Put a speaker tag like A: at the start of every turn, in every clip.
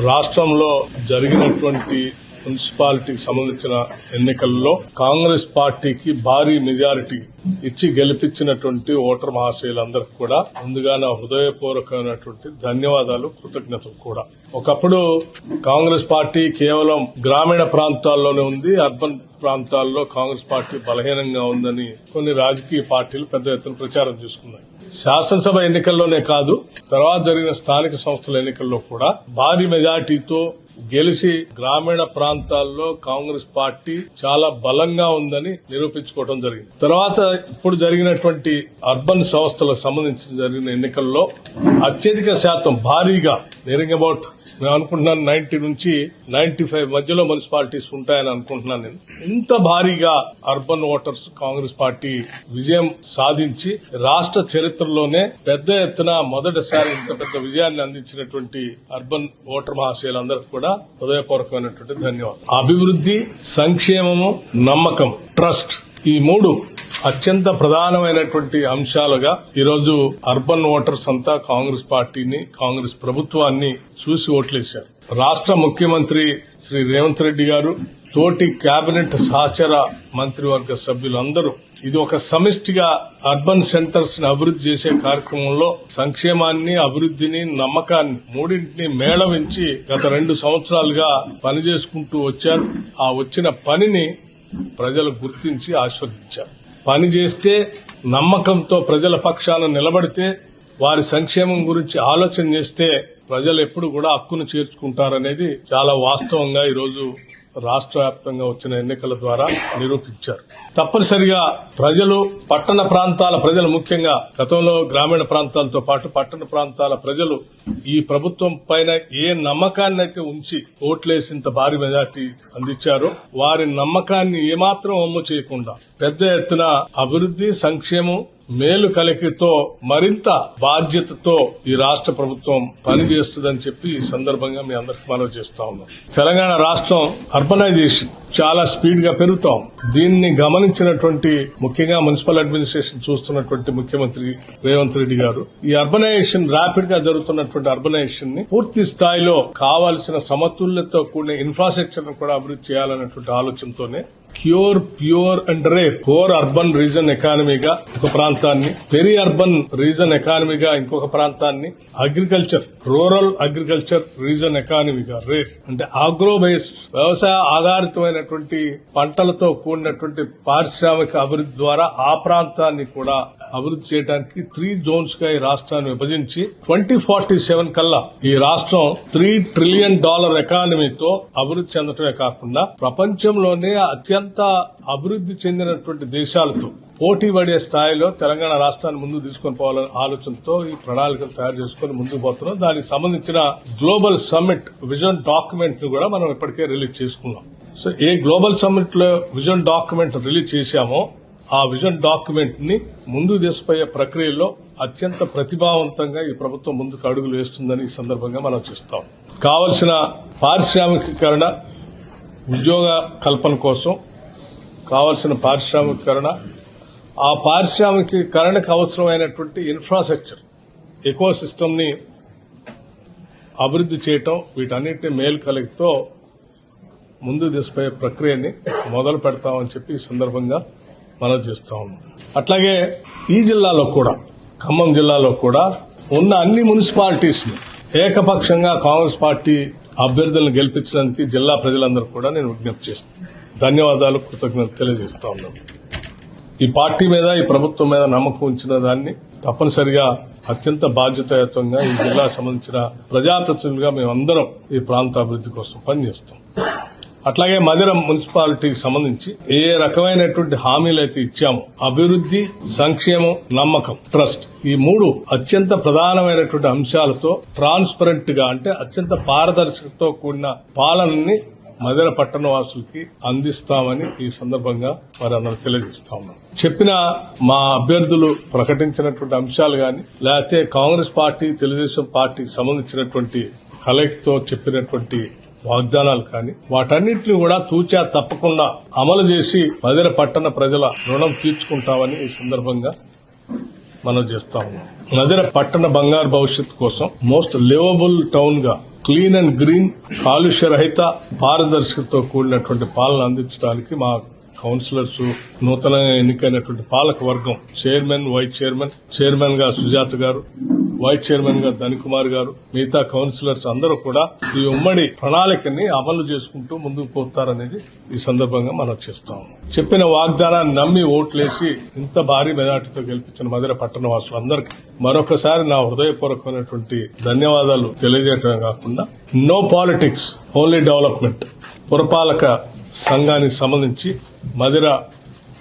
A: రాష్ట్రంలో జరిగినటువంటి మున్సిపాలిటీకి సంబంధించిన ఎన్నికల్లో కాంగ్రెస్ పార్టీకి భారీ మెజారిటీ ఇచ్చి గెలిపించినటువంటి ఓటర్ మహాశయులందరికీ కూడా ముందుగా నా హృదయపూర్వకమైనటువంటి ధన్యవాదాలు, కృతజ్ఞతలు కూడా. ఒకప్పుడు కాంగ్రెస్ పార్టీ కేవలం గ్రామీణ ప్రాంతాల్లోనే ఉంది, అర్బన్ ప్రాంతాల్లో కాంగ్రెస్ పార్టీ బలహీనంగా ఉందని కొన్ని రాజకీయ పార్టీలు పెద్ద ఎత్తున ప్రచారం చేసుకున్నాయి. శాసనసభ ఎన్నికల్లోనే కాదు, తర్వాత జరిగిన స్థానిక సంస్థల ఎన్నికల్లో కూడా భారీ మెజార్టీతో గెలిచి గ్రామీణ ప్రాంతాల్లో కాంగ్రెస్ పార్టీ చాలా బలంగా ఉందని నిరూపించుకోవడం జరిగింది. తర్వాత ఇప్పుడు జరిగినటువంటి అర్బన్ సంస్థలకు సంబంధించి జరిగిన ఎన్నికల్లో అత్యధిక శాతం భారీగా నియరింగ్ అబౌట్ నేను అనుకుంటున్నాను 90 నుంచి 95 మధ్యలో మున్సిపాలిటీస్ ఉంటాయని అనుకుంటున్నాను నేను. ఇంత భారీగా అర్బన్ ఓటర్స్ కాంగ్రెస్ పార్టీ విజయం సాధించి రాష్ట్ర చరిత్రలోనే పెద్ద ఎత్తున మొదటిసారి ఇంత పెద్ద విజయాన్ని అందించినటువంటి అర్బన్ ఓటర్ మహాశయులందరికీ కూడా హృదయపూర్వకమైనటువంటి ధన్యవాదాలు. అభివృద్ధి, సంక్షేమము, నమ్మకం, ట్రస్ట్, ఈ మూడు అత్యంత ప్రధానమైనటువంటి అంశాలుగా ఈరోజు అర్బన్ ఓటర్స్ అంతా కాంగ్రెస్ పార్టీని, కాంగ్రెస్ ప్రభుత్వాన్ని చూసి ఓట్లేశారు. రాష్ట్ర ముఖ్యమంత్రి శ్రీ రేవంత్ రెడ్డి గారు, తోటి కేబినెట్ సహచర మంత్రివర్గ సభ్యులందరూ ఇది ఒక సమిష్టిగా అర్బన్ సెంటర్స్ ని అభివృద్ధి చేసే కార్యక్రమంలో సంక్షేమాన్ని, అభివృద్ధిని, నమ్మకాన్ని మూడింటిని మేళవించి గత 2 సంవత్సరాలుగా పనిచేసుకుంటూ వచ్చారు. ఆ వచ్చిన పనిని ప్రజలు గుర్తించి ఆస్వాదించారు. పని చేస్తే, నమ్మకంతో ప్రజల పక్షాన నిలబడితే, వారి సంక్షేమం గురించి ఆలోచన చేస్తే ప్రజలు ఎప్పుడు కూడా హక్కును చేర్చుకుంటారనేది చాలా వాస్తవంగా ఈరోజు రాష్ట్ర వ్యాప్తంగా వచ్చిన ఎన్నికల ద్వారా నిరూపించారు. తప్పనిసరిగా ప్రజలు, పట్టణ ప్రాంతాల ప్రజలు, ముఖ్యంగా గతంలో గ్రామీణ ప్రాంతాలతో పాటు పట్టణ ప్రాంతాల ప్రజలు ఈ ప్రభుత్వం పైన ఏ నమ్మకాన్ని అయితే ఉంచి ఓట్లేసింత భారీ మెజార్టీ అందించారో వారి నమ్మకాన్ని ఏమాత్రం అమ్ము చేయకుండా పెద్ద ఎత్తున అభివృద్ధి, సంక్షేమం, మేలు కలికితో మరింత బాధ్యతతో ఈ రాష్ట్ర ప్రభుత్వం పనిచేస్తుందని చెప్పి ఈ సందర్భంగా మీ అందరికీ మనవి చేస్తా ఉన్నాం. తెలంగాణ రాష్ట్రం అర్బనైజేషన్ చాలా స్పీడ్ గా పెరుగుతాం. దీన్ని గమనించినటువంటి ముఖ్యంగా మున్సిపల్ అడ్మినిస్ట్రేషన్ చూస్తున్నటువంటి ముఖ్యమంత్రి రేవంత్ రెడ్డి గారు ఈ అర్బనైజేషన్ ర్యాపిడ్ గా జరుగుతున్నటువంటి అర్బనైజేషన్ ని పూర్తి స్థాయిలో కావాల్సిన సమతుల్యతతో కూడిన ఇన్ఫ్రాస్ట్రక్చర్ ను కూడా అభివృద్ధి చేయాలన్నటువంటి ఆలోచనతోనే pure and rare core urban region ఎకానమీగా ఒక ప్రాంతాన్ని, పెరి అర్బన్ రీజన్ ఎకానమీగా ఇంకొక ప్రాంతాన్ని, అగ్రికల్చర్, రూరల్ అగ్రికల్చర్ రీజన్ ఎకానమీగా రేర్ అంటే ఆగ్రో బేస్డ్ వ్యవసాయ ఆధారితమైనటువంటి పంటలతో కూడినటువంటి పారిశ్రామిక అభివృద్ధి ద్వారా ఆ ప్రాంతాన్ని కూడా అభివృద్ధి చేయడానికి 3 జోన్స్ గా ఈ రాష్ట్రాన్ని విభజించి 2047 కల్లా ఈ రాష్ట్రం $3 ట్రిలియన్ ఎకానమీతో అభివృద్ధి చెందటమే కాకుండా ప్రపంచంలోనే అత్యంత అభివృద్ధి చెందినటువంటి దేశాలతో పోటీ పడే స్థాయిలో తెలంగాణ రాష్ట్రాన్ని ముందుకు తీసుకొని పోవాలనే ఆలోచనతో ఈ ప్రణాళికలు తయారు చేసుకుని ముందుకు పోతున్నాం. దానికి సంబంధించిన గ్లోబల్ సమ్మిట్ విజన్ డాక్యుమెంట్ ను కూడా మనం ఇప్పటికే రిలీజ్ చేసుకున్నాం. సో ఏ గ్లోబల్ సమ్మిట్ లో విజన్ డాక్యుమెంట్ రిలీజ్ చేశామో ఆ విజన్ డాక్యుమెంట్ ని ముందుకు తీసుకుపోయే ప్రక్రియలో అత్యంత ప్రతిభావంతంగా ఈ ప్రభుత్వం ముందుకు అడుగులు వేస్తుందని ఈ సందర్భంగా మనం చూస్తాం. కావలసిన పారిశ్రామికీకరణ, ఉద్యోగ కల్పన కోసం కావలసిన పారిశ్రామికీకరణ, ఆ పారిశ్రామికీకరణకు అవసరమైనటువంటి ఇన్ఫ్రాస్ట్రక్చర్, ఎకో సిస్టమ్ ని అభివృద్ధి చేయటం, వీటన్నిటిని మేలు కలిగితో ముందుకు తీసుకుపోయే ప్రక్రియని మొదలు పెడతామని చెప్పి ఈ సందర్భంగా మనం చేస్తా ఉన్నాం. అట్లాగే ఈ జిల్లాలో కూడా, ఖమ్మం జిల్లాలో కూడా ఉన్న అన్ని మున్సిపాలిటీస్ ని ఏకపక్షంగా కాంగ్రెస్ పార్టీ అభ్యర్థులను గెలిపించడానికి జిల్లా ప్రజలందరూ కూడా నేను విజ్ఞప్తి చేస్తాను. ధన్యవాదాలు, కృతజ్ఞతలు తెలియజేస్తా ఉన్నాను. ఈ పార్టీ మీద, ఈ ప్రభుత్వం మీద నమ్మకం ఉంచిన దాన్ని తప్పనిసరిగా అత్యంత బాధ్యతాయుతంగా ఈ జిల్లాకు సంబంధించిన ప్రజాప్రతినిధులుగా మేమందరం ఈ ప్రాంత అభివృద్ధి కోసం పనిచేస్తాం. అట్లాగే మధిర మున్సిపాలిటీకి సంబంధించి ఏ రకమైనటువంటి హామీలు అయితే ఇచ్చామో అభివృద్ధి, సంక్షేమం, నమ్మకం, ట్రస్ట్, ఈ 3 అత్యంత ప్రధానమైనటువంటి అంశాలతో ట్రాన్స్పరెంట్ గా అంటే అత్యంత పారదర్శకతతో కూడిన పాలనని మధిర పట్టణ వాసులకి అందిస్తామని ఈ సందర్భంగా వారందరూ తెలియజేస్తా ఉన్నాం. చెప్పిన మా అభ్యర్థులు ప్రకటించినటువంటి అంశాలు గాని, లేకపోతే కాంగ్రెస్ పార్టీ, తెలుగుదేశం పార్టీకి సంబంధించినటువంటి కలయికతో చెప్పినటువంటి వాగ్దానాలు కానీ వాటన్నిటిని కూడా తూచా తప్పకుండా అమలు చేసి మధిర పట్టణ ప్రజల రుణం తీర్చుకుంటామని ఈ సందర్భంగా మనం చేస్తా ఉన్నాం. మధిర పట్టణ బంగారు భవిష్యత్తు కోసం మోస్ట్ లివబుల్ టౌన్ గా క్లీన్ అండ్ గ్రీన్, కాలుష్య రహిత, పారదర్శకతతో కూడినటువంటి పాలన అందించడానికి మా కౌన్సిలర్స్, నూతనంగా ఎన్నికైనటువంటి పాలక వర్గం, చైర్మన్, వైస్ చైర్మన్, చైర్మన్ గా సుజాత గారు, వైస్ చైర్మన్ గా ధనికుమార్ గారు, మిగతా కౌన్సిలర్స్ అందరూ కూడా ఈ ఉమ్మడి ప్రణాళికని అమలు చేసుకుంటూ ముందుకు పోతారనేది ఈ సందర్భంగా మనం చేస్తాం. చెప్పిన వాగ్దానాన్ని నమ్మి ఓట్లేసి ఇంత భారీ మెజార్టీతో గెలిపించిన మధిర పట్టణ వాసులందరికీ మరొకసారి నా హృదయపూర్వకమైనటువంటి ధన్యవాదాలు తెలియజేయడమే కాకుండా, నో పాలిటిక్స్, ఓన్లీ డెవలప్మెంట్ పురపాలక సంఘానికి సంబంధించి మధిర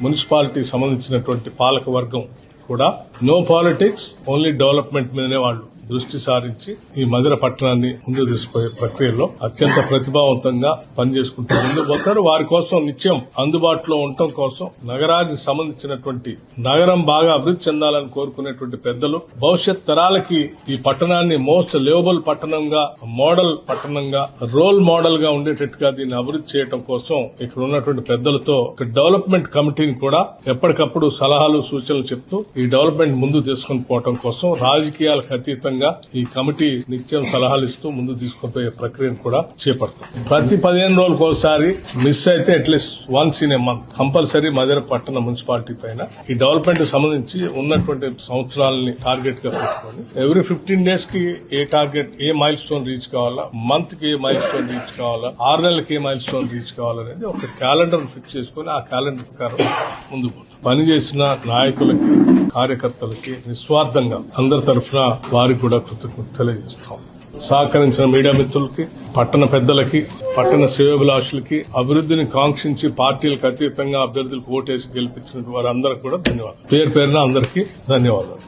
A: మున్సిపాలిటీ సంబంధించినటువంటి పాలక వర్గం కూడా నో పాలిటిక్స్, ఓన్లీ డెవలప్మెంట్ మీదనే వాళ్ళు దృష్టి సారించి ఈ మధిర పట్టణాన్ని ముందుకు తీసుకుపోయే ప్రక్రియలో అత్యంత ప్రతిభావంతంగా పనిచేసుకుంటూ ముందుకు పోతారు. వారి కోసం నిత్యం అందుబాటులో ఉండటం కోసం నగరానికి సంబంధించినటువంటి నగరం బాగా అభివృద్ధి చెందాలని కోరుకునేటువంటి పెద్దలు భవిష్యత్ తరాలకి ఈ పట్టణాన్ని మోస్ట్ లివబుల్ పట్టణంగా, మోడల్ పట్టణంగా, రోల్ మోడల్ గా ఉండేటట్టుగా దీన్ని అభివృద్ధి చేయడం కోసం ఇక్కడ ఉన్నటువంటి పెద్దలతో ఒక డెవలప్మెంట్ కమిటీని కూడా ఎప్పటికప్పుడు సలహాలు, సూచనలు చెప్తూ ఈ డెవలప్మెంట్ ముందుకు తీసుకుని పోవడం కోసం రాజకీయాలకు అతీతంగా ఈ కమిటీ నిత్యం సలహాలు ఇస్తూ ముందు తీసుకుపోయే ప్రక్రియను కూడా చేపడతాం. ప్రతి 15 రోజులకు ఒకసారి మిస్ అయితే at least once in a month compulsory Madhira పట్టణ మున్సిపాలిటీ పైన ఈ డెవలప్మెంట్ సంబంధించి ఉన్నటువంటి సంవత్సరాలని టార్గెట్ గా పెట్టుకొని ఎవ్రీ 15 days కి ఏ టార్గెట్, ఏ మైల్ స్టోన్ రీచ్ కావాలా, మంత్ కి ఏ మైల్ స్టోన్ రీచ్ కావాలా, 6 నెలలకి ఏ మైల్ స్టోన్ రీచ్ కావాలనేది ఒక క్యాలెండర్ ఫిక్స్ చేసుకుని ఆ క్యాలెండర్ ప్రకారం ముందుకు పోతాం. పనిచేసిన నాయకులకి, కార్యకర్తలకి నిస్వార్థంగా అందరి తరఫున వారికి కూడా కృతజ్ఞత తెలియజేస్తాం. సహకరించిన మీడియా మిత్రులకి, పట్టణ పెద్దలకి, పట్టణ శ్రేయోభిలాషులకి, అభివృద్ధిని కాంక్షించి పార్టీలకు అతీతంగా అభ్యర్థులకు ఓటేసి గెలిపించిన వారందరికీ కూడా ధన్యవాదాలు. పేరు పేరున అందరికీ ధన్యవాదాలు.